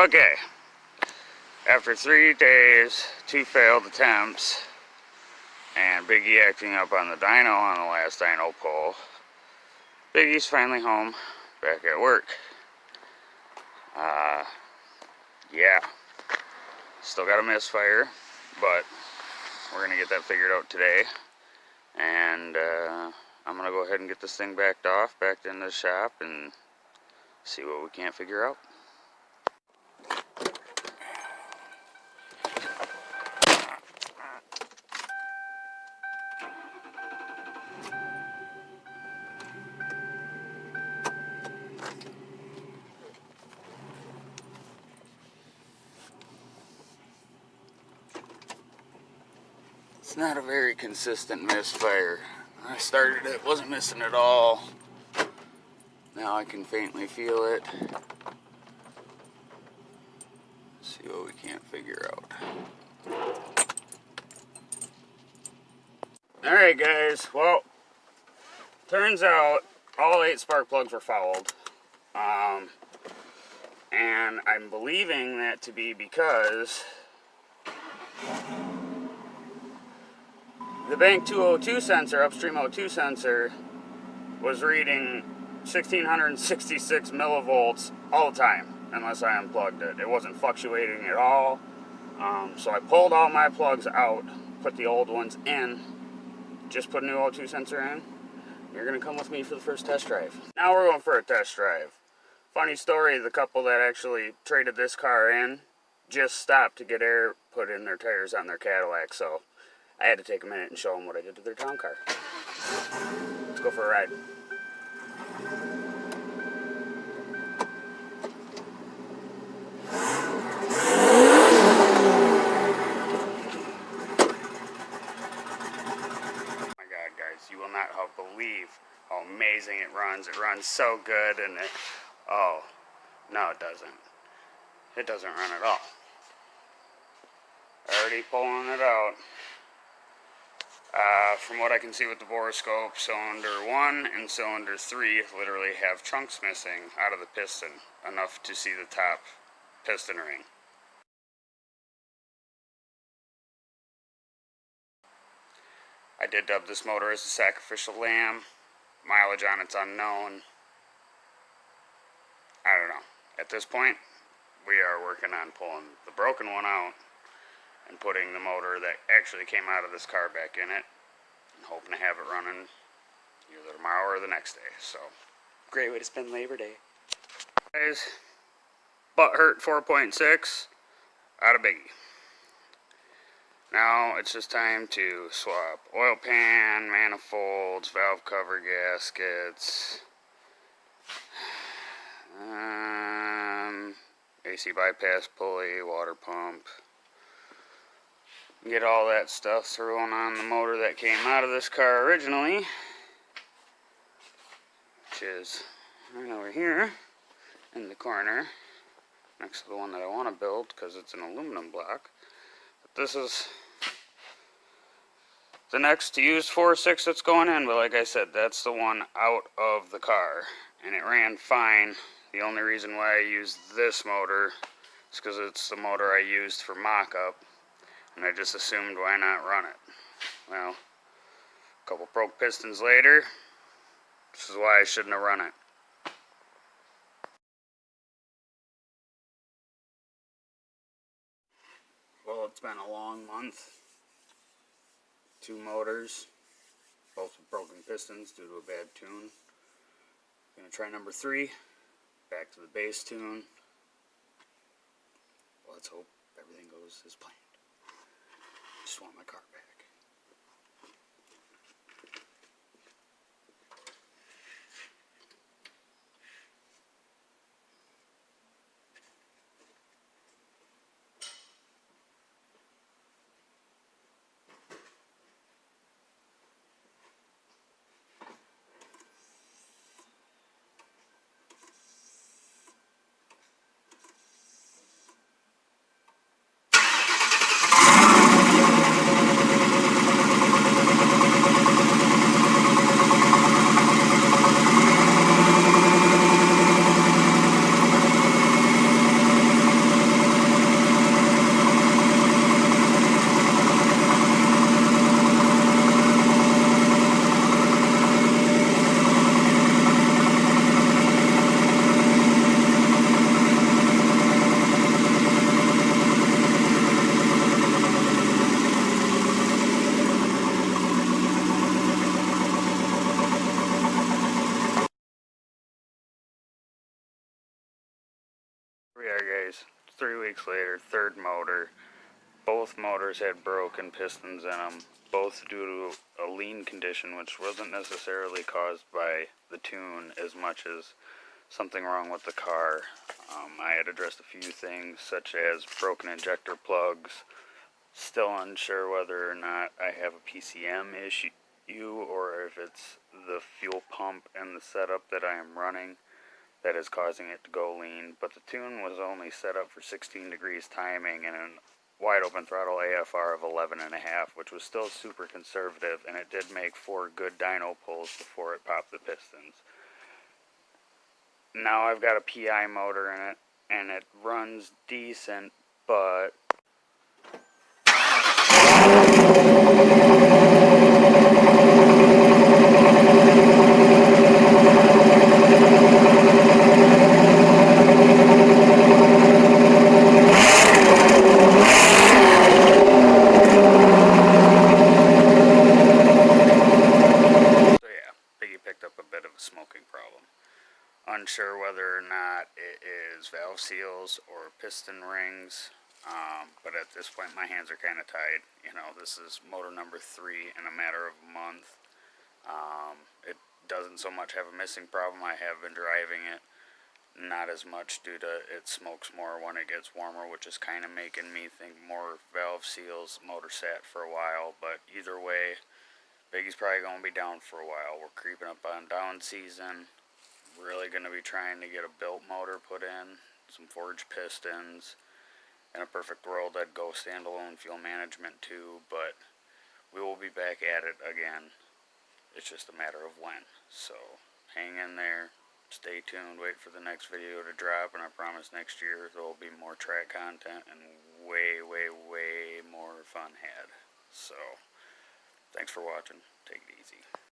Okay, after 3 days, 2 failed attempts, and Biggie acting up on the dyno on the last dyno pull, Biggie's finally home, back at work. Yeah, still got a misfire, but we're gonna get that figured out today, and I'm gonna go ahead and get this thing backed into the shop, and see what we can't figure out. It's not a very consistent misfire. When I started it, wasn't missing at all. Now I can faintly feel it. Let's see what we can't figure out. Alright guys, well, turns out all 8 spark plugs were fouled. And I'm believing that to be because the bank 202 sensor, upstream O2 sensor, was reading 1666 millivolts all the time, unless I unplugged it. It wasn't fluctuating at all. So I pulled all my plugs out, put the old ones in, just put a new O2 sensor in. You're going to come with me for the first test drive. Now we're going for a test drive. Funny story, the couple that actually traded this car in just stopped to get air put in their tires on their Cadillac, so I had to take a minute and show them what I did to their town car. Let's go for a ride. Oh my God, guys, you will not believe how amazing it runs. It runs so good, and oh, no it doesn't. It doesn't run at all. Already pulling it out. From what I can see with the borescope, cylinder 1 and cylinder 3 literally have chunks missing out of the piston, enough to see the top piston ring. I did dub this motor as a sacrificial lamb. Mileage on it's unknown. I don't know. At this point, we are working on pulling the broken one out and putting the motor that actually came out of this car back in it, and hoping to have it running either tomorrow or the next day. So, great way to spend Labor Day. Guys, butt hurt 4.6 out of Biggie. Now it's just time to swap oil pan, manifolds, valve cover gaskets, AC bypass pulley, water pump. Get all that stuff thrown on the motor that came out of this car originally, which is right over here in the corner next to the one that I want to build because it's an aluminum block. But this is the next used 4.6 that's going in, but like I said, that's the one out of the car, and it ran fine. The only reason why I used this motor is because it's the motor I used for mock-up, and I just assumed why not run it. Well, a couple broke pistons later, this is why I shouldn't have run it. Well, it's been a long month. 2 motors, both with broken pistons due to a bad tune. Gonna try number 3, back to the base tune. Let's hope everything goes as planned. Just want my car back. anyways, 3 weeks later, third motor. Both motors had broken pistons in them, both due to a lean condition, which wasn't necessarily caused by the tune as much as something wrong with the car. I had addressed a few things, such as broken injector plugs. Still unsure whether or not I have a PCM issue or if it's the fuel pump and the setup that I am running that is causing it to go lean. But the tune was only set up for 16 degrees timing and an wide open throttle AFR of 11.5, which was still super conservative, and it did make 4 good dyno pulls before it popped the pistons. Now I've got a PI motor in it, and it runs decent, but Biggie picked up a bit of a smoking problem. Unsure whether or not it is valve seals or piston rings, but at this point my hands are kind of tied. You know, this is motor number 3 in a matter of a month. It doesn't so much have a missing problem. I have been driving it, not as much due to it smokes more when it gets warmer, which is kind of making me think more valve seals. Motor sat for a while, but either way, Biggie's probably going to be down for a while. We're creeping up on down season. Really going to be trying to get a built motor put in, some forged pistons. In a perfect world, I'd go standalone fuel management too, but we will be back at it again. It's just a matter of when. So hang in there, stay tuned, wait for the next video to drop, and I promise next year there will be more track content and way more fun had. So thanks for watching. Take it easy.